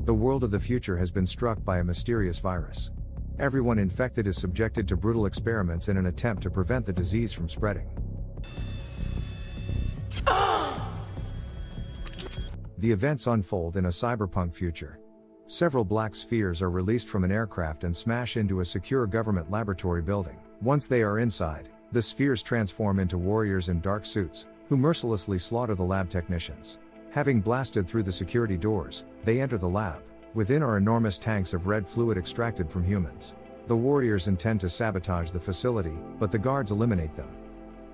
The world of the future has been struck by a mysterious virus. Everyone infected is subjected to brutal experiments in an attempt to prevent the disease from spreading. The events unfold in a cyberpunk future. Several black spheres are released from an aircraft and smash into a secure government laboratory building. Once they are inside, the spheres transform into warriors in dark suits, who mercilessly slaughter the lab technicians. Having blasted through the security doors, they enter the lab. Within are enormous tanks of red fluid extracted from humans. The warriors intend to sabotage the facility, but the guards eliminate them.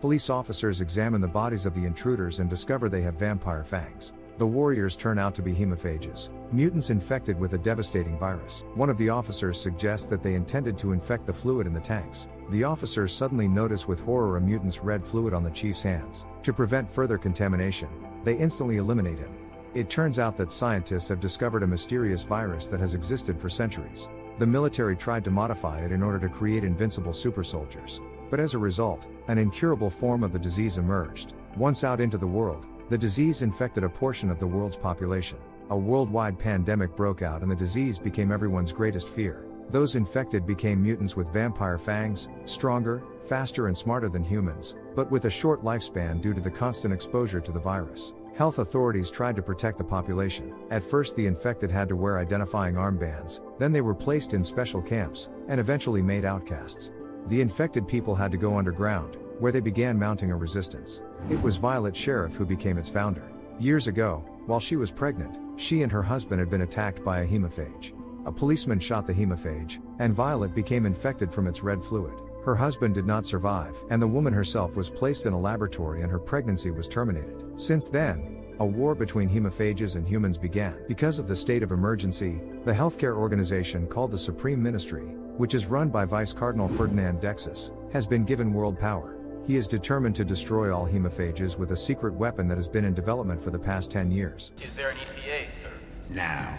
Police officers examine the bodies of the intruders and discover they have vampire fangs. The warriors turn out to be hemophages, mutants infected with a devastating virus. One of the officers suggests that they intended to infect the fluid in the tanks. The officers suddenly notice with horror a mutant's red fluid on the chief's hands. To prevent further contamination, they instantly eliminate him. It turns out that scientists have discovered a mysterious virus that has existed for centuries. The military tried to modify it in order to create invincible super soldiers. But as a result, an incurable form of the disease emerged. Once out into the world, the disease infected a portion of the world's population. A worldwide pandemic broke out and the disease became everyone's greatest fear. Those infected became mutants with vampire fangs, stronger, faster and smarter than humans, but with a short lifespan due to the constant exposure to the virus. Health authorities tried to protect the population. At first the infected had to wear identifying armbands, then they were placed in special camps, and eventually made outcasts. The infected people had to go underground, where they began mounting a resistance. It was Violet Sheriff who became its founder. Years ago, while she was pregnant, she and her husband had been attacked by a hemophage. A policeman shot the hemophage, and Violet became infected from its red fluid. Her husband did not survive, and the woman herself was placed in a laboratory and her pregnancy was terminated. Since then, a war between hemophages and humans began. Because of the state of emergency, the healthcare organization called the Supreme Ministry, which is run by Vice Cardinal Ferdinand Dexys, has been given world power. He is determined to destroy all hemophages with a secret weapon that has been in development for the past 10 years. Is there an ETA, sir? Now,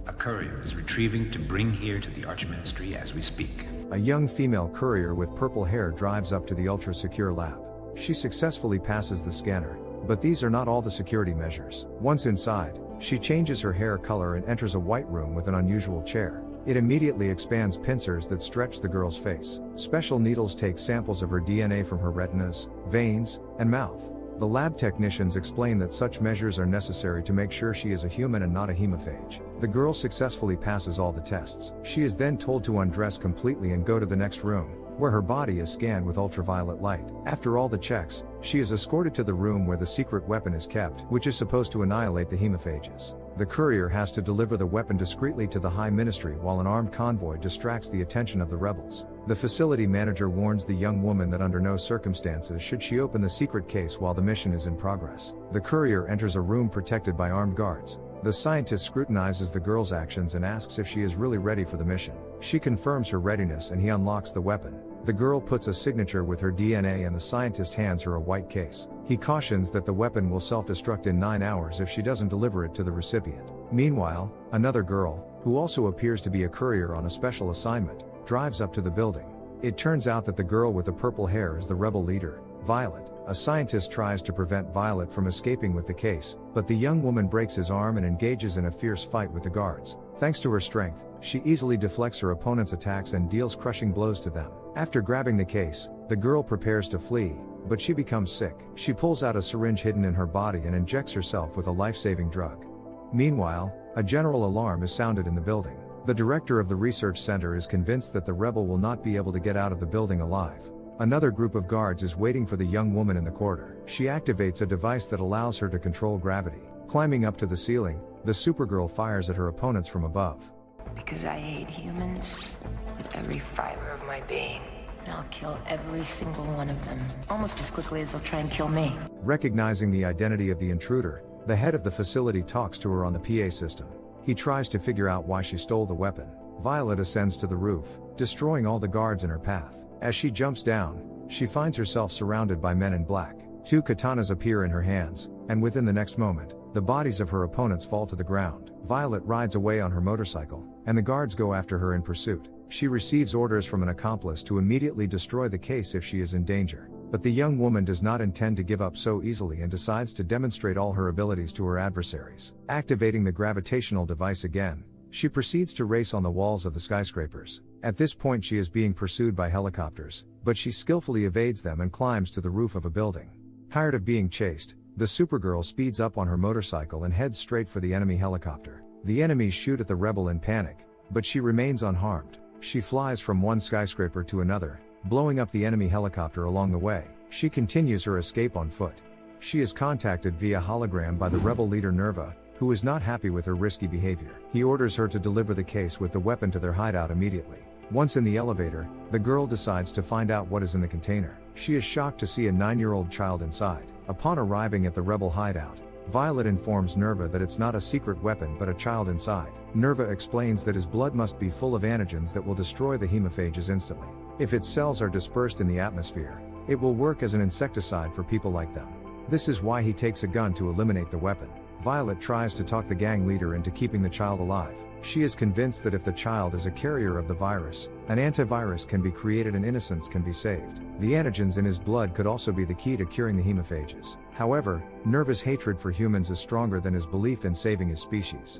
a courier is retrieving to bring here to the Archministry as we speak. A young female courier with purple hair drives up to the ultra-secure lab. She successfully passes the scanner, but these are not all the security measures. Once inside, she changes her hair color and enters a white room with an unusual chair. It immediately expands pincers that stretch the girl's face. Special needles take samples of her DNA from her retinas, veins, and mouth. The lab technicians explain that such measures are necessary to make sure she is a human and not a hemophage. The girl successfully passes all the tests. She is then told to undress completely and go to the next room, where her body is scanned with ultraviolet light. After all the checks, she is escorted to the room where the secret weapon is kept, which is supposed to annihilate the hemophages. The courier has to deliver the weapon discreetly to the High Ministry while an armed convoy distracts the attention of the rebels. The facility manager warns the young woman that under no circumstances should she open the secret case while the mission is in progress. The courier enters a room protected by armed guards. The scientist scrutinizes the girl's actions and asks if she is really ready for the mission. She confirms her readiness and he unlocks the weapon. The girl puts a signature with her DNA and the scientist hands her a white case. He cautions that the weapon will self-destruct in 9 hours if she doesn't deliver it to the recipient. Meanwhile, another girl, who also appears to be a courier on a special assignment, drives up to the building. It turns out that the girl with the purple hair is the rebel leader, Violet. A scientist tries to prevent Violet from escaping with the case, but the young woman breaks his arm and engages in a fierce fight with the guards. Thanks to her strength, she easily deflects her opponent's attacks and deals crushing blows to them. After grabbing the case, the girl prepares to flee, but she becomes sick. She pulls out a syringe hidden in her body and injects herself with a life-saving drug. Meanwhile, a general alarm is sounded in the building. The director of the research center is convinced that the rebel will not be able to get out of the building alive. Another group of guards is waiting for the young woman in the corridor. She activates a device that allows her to control gravity. Climbing up to the ceiling, the Supergirl fires at her opponents from above. Because I hate humans with every fiber of my being. And I'll kill every single one of them, almost as quickly as they'll try and kill me. Recognizing the identity of the intruder, the head of the facility talks to her on the PA system. He tries to figure out why she stole the weapon. Violet ascends to the roof, destroying all the guards in her path. As she jumps down, she finds herself surrounded by men in black. 2 katanas appear in her hands, and within the next moment, the bodies of her opponents fall to the ground. Violet rides away on her motorcycle, and the guards go after her in pursuit. She receives orders from an accomplice to immediately destroy the case if she is in danger. But the young woman does not intend to give up so easily and decides to demonstrate all her abilities to her adversaries. Activating the gravitational device again, she proceeds to race on the walls of the skyscrapers. At this point she is being pursued by helicopters, but she skillfully evades them and climbs to the roof of a building. Tired of being chased, the Supergirl speeds up on her motorcycle and heads straight for the enemy helicopter. The enemies shoot at the rebel in panic, but she remains unharmed. She flies from one skyscraper to another, blowing up the enemy helicopter along the way. She continues her escape on foot. She is contacted via hologram by the rebel leader Nerva, who is not happy with her risky behavior. He orders her to deliver the case with the weapon to their hideout immediately. Once in the elevator, the girl decides to find out what is in the container. She is shocked to see a 9-year-old child inside. Upon arriving at the rebel hideout, Violet informs Nerva that it's not a secret weapon but a child inside. Nerva explains that his blood must be full of antigens that will destroy the hemophages instantly. If its cells are dispersed in the atmosphere, it will work as an insecticide for people like them. This is why he takes a gun to eliminate the weapon. Violet tries to talk the gang leader into keeping the child alive. She is convinced that if the child is a carrier of the virus, an antivirus can be created and innocence can be saved. The antigens in his blood could also be the key to curing the hemophages. However, Nerva's hatred for humans is stronger than his belief in saving his species.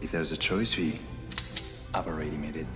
If there's a choice, I've already made it.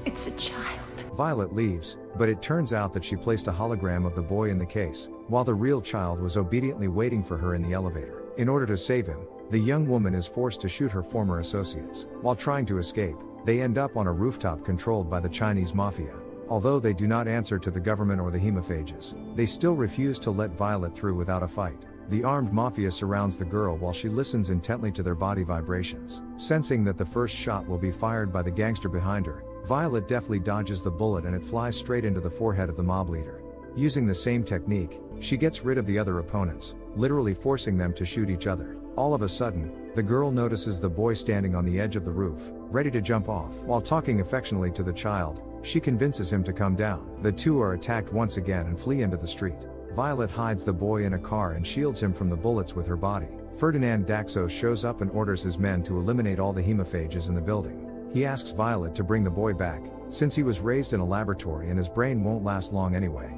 It's a child. Violet leaves, but it turns out that she placed a hologram of the boy in the case, while the real child was obediently waiting for her in the elevator. In order to save him, the young woman is forced to shoot her former associates. While trying to escape, they end up on a rooftop controlled by the Chinese mafia. Although they do not answer to the government or the hemophages, they still refuse to let Violet through without a fight. The armed mafia surrounds the girl while she listens intently to their body vibrations. Sensing that the first shot will be fired by the gangster behind her, Violet deftly dodges the bullet and it flies straight into the forehead of the mob leader. Using the same technique, she gets rid of the other opponents, literally forcing them to shoot each other. All of a sudden, the girl notices the boy standing on the edge of the roof, ready to jump off. While talking affectionately to the child, she convinces him to come down. The two are attacked once again and flee into the street. Violet hides the boy in a car and shields him from the bullets with her body. Ferdinand Daxos shows up and orders his men to eliminate all the hemophages in the building. He asks Violet to bring the boy back, since he was raised in a laboratory and his brain won't last long anyway.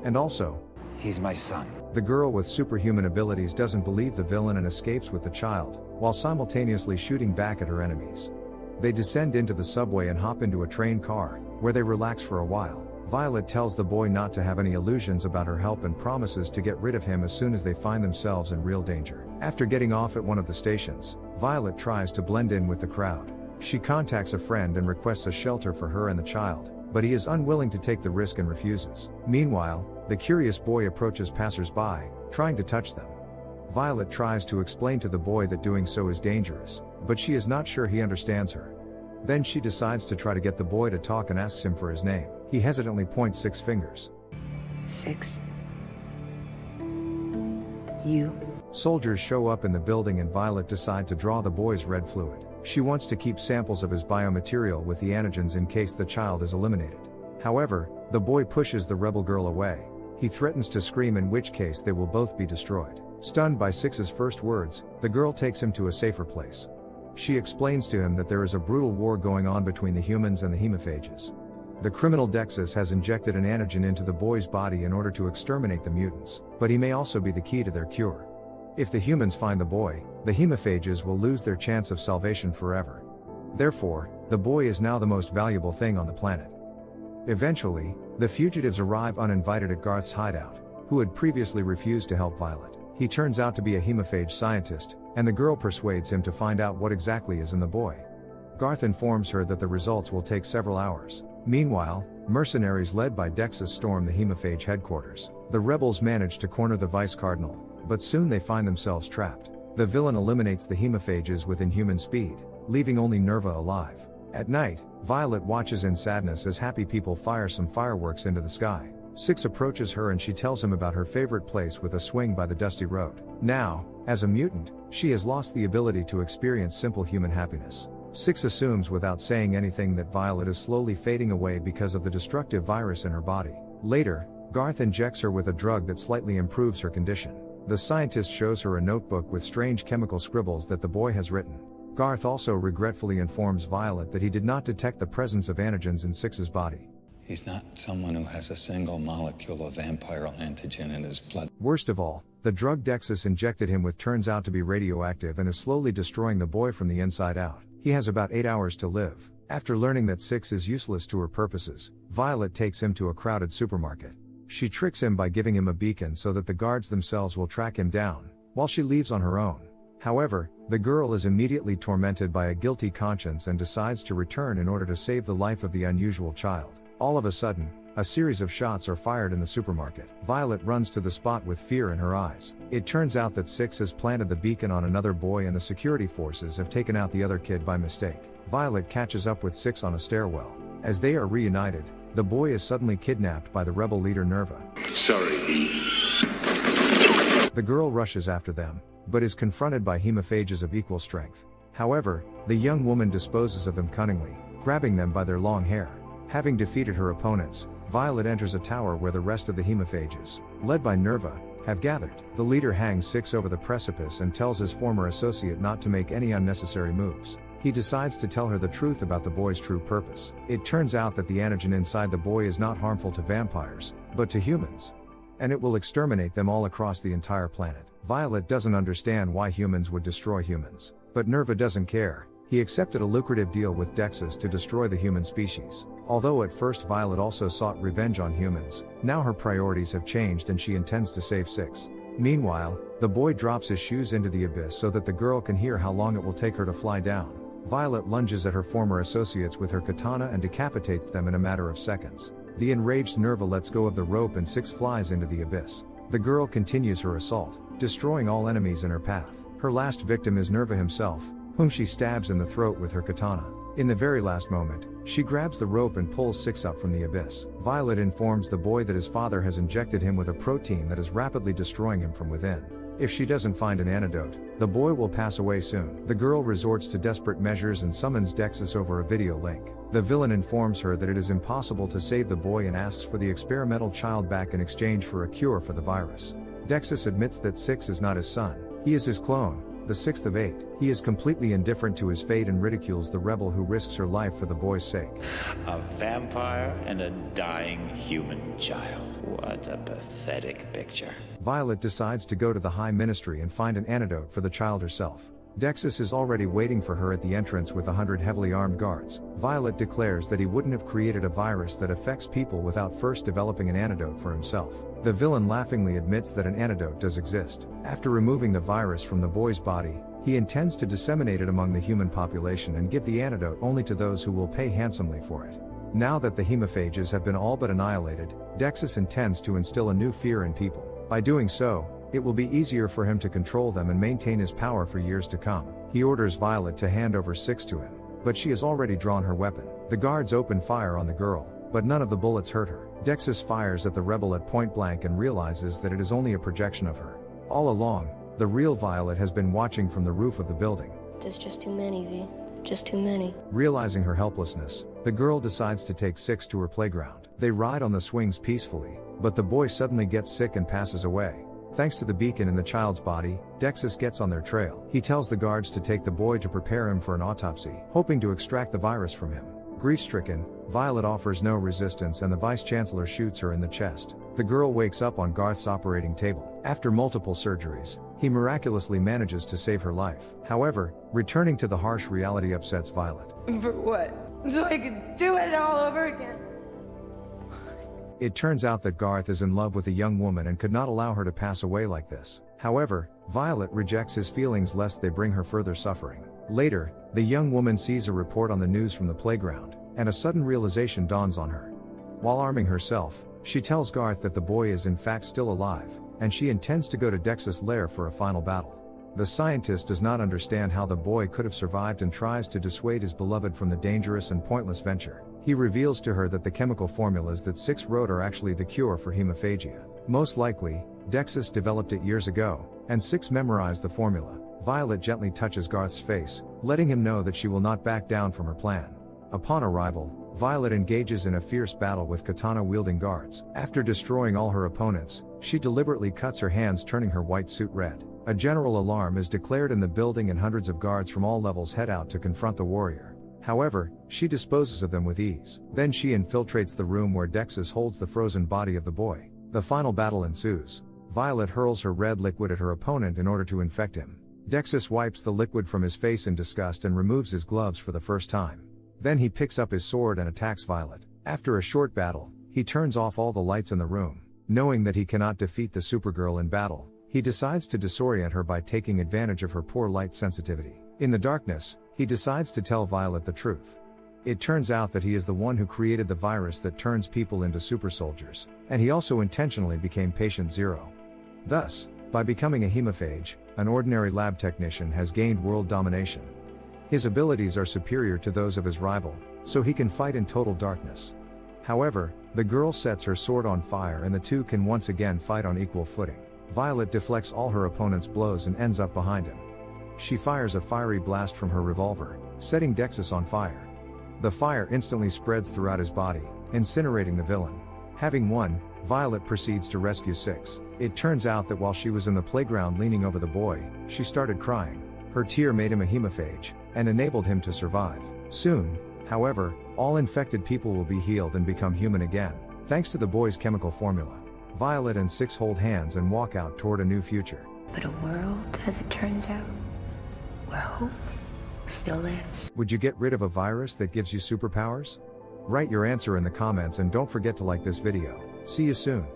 And also, He's my son. the girl with superhuman abilities doesn't believe the villain and escapes with the child, while simultaneously shooting back at her enemies. They descend into the subway and hop into a train car, where they relax for a while. Violet tells the boy not to have any illusions about her help and promises to get rid of him as soon as they find themselves in real danger. After getting off at one of the stations, Violet tries to blend in with the crowd. She contacts a friend and requests a shelter for her and the child, but he is unwilling to take the risk and refuses. Meanwhile, the curious boy approaches passers-by, trying to touch them. Violet tries to explain to the boy that doing so is dangerous, but she is not sure he understands her. Then she decides to try to get the boy to talk and asks him for his name. He hesitantly points 6 fingers. 6. You. Soldiers show up in the building and Violet decide to draw the boy's red fluid. She wants to keep samples of his biomaterial with the antigens in case the child is eliminated. However, the boy pushes the rebel girl away. He threatens to scream, in which case they will both be destroyed. Stunned by 6's first words, the girl takes him to a safer place. She explains to him that there is a brutal war going on between the humans and the hemophages. The criminal Dexys has injected an antigen into the boy's body in order to exterminate the mutants, but he may also be the key to their cure. If the humans find the boy, the hemophages will lose their chance of salvation forever. Therefore, the boy is now the most valuable thing on the planet. Eventually, the fugitives arrive uninvited at Garth's hideout, who had previously refused to help Violet. He turns out to be a hemophage scientist, and the girl persuades him to find out what exactly is in the boy. Garth informs her that the results will take several hours. Meanwhile, mercenaries led by Dexys storm the hemophage headquarters. The rebels manage to corner the vice cardinal, but soon they find themselves trapped. The villain eliminates the hemophages with inhuman speed, leaving only Nerva alive. At night, Violet watches in sadness as happy people fire some fireworks into the sky. 6 approaches her and she tells him about her favorite place with a swing by the dusty road. Now, as a mutant, she has lost the ability to experience simple human happiness. 6 assumes without saying anything that Violet is slowly fading away because of the destructive virus in her body. Later, Garth injects her with a drug that slightly improves her condition. The scientist shows her a notebook with strange chemical scribbles that the boy has written. Garth also regretfully informs Violet that he did not detect the presence of antigens in 6's body. He's not someone who has a single molecule of vampire antigen in his blood. Worst of all, the drug Dexys injected him with turns out to be radioactive and is slowly destroying the boy from the inside out. He has about 8 hours to live. After learning that Six is useless to her purposes, Violet takes him to a crowded supermarket. She tricks him by giving him a beacon so that the guards themselves will track him down, while she leaves on her own. However, the girl is immediately tormented by a guilty conscience and decides to return in order to save the life of the unusual child. All of a sudden, a series of shots are fired in the supermarket. Violet runs to the spot with fear in her eyes. It turns out that Six has planted the beacon on another boy and the security forces have taken out the other kid by mistake. Violet catches up with Six on a stairwell. As they are reunited, the boy is suddenly kidnapped by the rebel leader Nerva. Sorry, B. The girl rushes after them, but is confronted by hemophages of equal strength. However, the young woman disposes of them cunningly, grabbing them by their long hair. Having defeated her opponents, Violet enters a tower where the rest of the hemophages, led by Nerva, have gathered. The leader hangs Six over the precipice and tells his former associate not to make any unnecessary moves. He decides to tell her the truth about the boy's true purpose. It turns out that the antigen inside the boy is not harmful to vampires, but to humans. And it will exterminate them all across the entire planet. Violet doesn't understand why humans would destroy humans. But Nerva doesn't care. He accepted a lucrative deal with Dexys to destroy the human species. Although at first Violet also sought revenge on humans, now her priorities have changed and she intends to save Six. Meanwhile, the boy drops his shoes into the abyss so that the girl can hear how long it will take her to fly down. Violet lunges at her former associates with her katana and decapitates them in a matter of seconds. The enraged Nerva lets go of the rope and Six flies into the abyss. The girl continues her assault, destroying all enemies in her path. Her last victim is Nerva himself, whom she stabs in the throat with her katana. In the very last moment, she grabs the rope and pulls Six up from the abyss. Violet informs the boy that his father has injected him with a protein that is rapidly destroying him from within. If she doesn't find an antidote, the boy will pass away soon. The girl resorts to desperate measures and summons Dexys over a video link. The villain informs her that it is impossible to save the boy and asks for the experimental child back in exchange for a cure for the virus. Dexys admits that Six is not his son. He is his clone, the sixth of 8. He is completely indifferent to his fate and ridicules the rebel who risks her life for the boy's sake. A vampire and a dying human child. What a pathetic picture. Violet decides to go to the High Ministry and find an antidote for the child herself. Dexys is already waiting for her at the entrance with 100 heavily armed guards. Violet declares that he wouldn't have created a virus that affects people without first developing an antidote for himself. The villain laughingly admits that an antidote does exist. After removing the virus from the boy's body, he intends to disseminate it among the human population and give the antidote only to those who will pay handsomely for it. Now that the hemophages have been all but annihilated, Dexys intends to instill a new fear in people. By doing so, it will be easier for him to control them and maintain his power for years to come. He orders Violet to hand over Six to him, but she has already drawn her weapon. The guards open fire on the girl, but none of the bullets hurt her. Dexys fires at the rebel at point blank and realizes that it is only a projection of her. All along, the real Violet has been watching from the roof of the building. There's just too many, V. Just too many. Realizing her helplessness, the girl decides to take Six to her playground. They ride on the swings peacefully, but the boy suddenly gets sick and passes away. Thanks to the beacon in the child's body, Dexys gets on their trail. He tells the guards to take the boy to prepare him for an autopsy, hoping to extract the virus from him. Grief-stricken, Violet offers no resistance and the vice-chancellor shoots her in the chest. The girl wakes up on Garth's operating table. After multiple surgeries, he miraculously manages to save her life. However, returning to the harsh reality upsets Violet. For what? So I could do it all over again? It turns out that Garth is in love with a young woman and could not allow her to pass away like this. However, Violet rejects his feelings lest they bring her further suffering. Later, the young woman sees a report on the news from the playground, and a sudden realization dawns on her. While arming herself, she tells Garth that the boy is in fact still alive, and she intends to go to Dexys' lair for a final battle. The scientist does not understand how the boy could have survived and tries to dissuade his beloved from the dangerous and pointless venture. He reveals to her that the chemical formulas that Six wrote are actually the cure for hemophagia. Most likely, Dexys developed it years ago, and Six memorized the formula. Violet gently touches Garth's face, letting him know that she will not back down from her plan. Upon arrival, Violet engages in a fierce battle with katana-wielding guards. After destroying all her opponents, she deliberately cuts her hands, turning her white suit red. A general alarm is declared in the building and hundreds of guards from all levels head out to confront the warrior. However, she disposes of them with ease. Then she infiltrates the room where Dexys holds the frozen body of the boy. The final battle ensues. Violet hurls her red liquid at her opponent in order to infect him. Dexys wipes the liquid from his face in disgust and removes his gloves for the first time. Then he picks up his sword and attacks Violet. After a short battle, he turns off all the lights in the room. Knowing that he cannot defeat the Supergirl in battle, he decides to disorient her by taking advantage of her poor light sensitivity. In the darkness, he decides to tell Violet the truth. It turns out that he is the one who created the virus that turns people into super soldiers, and he also intentionally became Patient Zero. Thus, by becoming a hemophage, an ordinary lab technician has gained world domination. His abilities are superior to those of his rival, so he can fight in total darkness. However, the girl sets her sword on fire and the two can once again fight on equal footing. Violet deflects all her opponent's blows and ends up behind him. She fires a fiery blast from her revolver, setting Dexys on fire. The fire instantly spreads throughout his body, incinerating the villain. Having won, Violet proceeds to rescue Six. It turns out that while she was in the playground leaning over the boy, she started crying. Her tear made him a hemophage, and enabled him to survive. Soon, however, all infected people will be healed and become human again, thanks to the boy's chemical formula. Violet and Six hold hands and walk out toward a new future. But a world, as it turns out, where hope still lives. Would you get rid of a virus that gives you superpowers? Write your answer in the comments and don't forget to like this video. See you soon.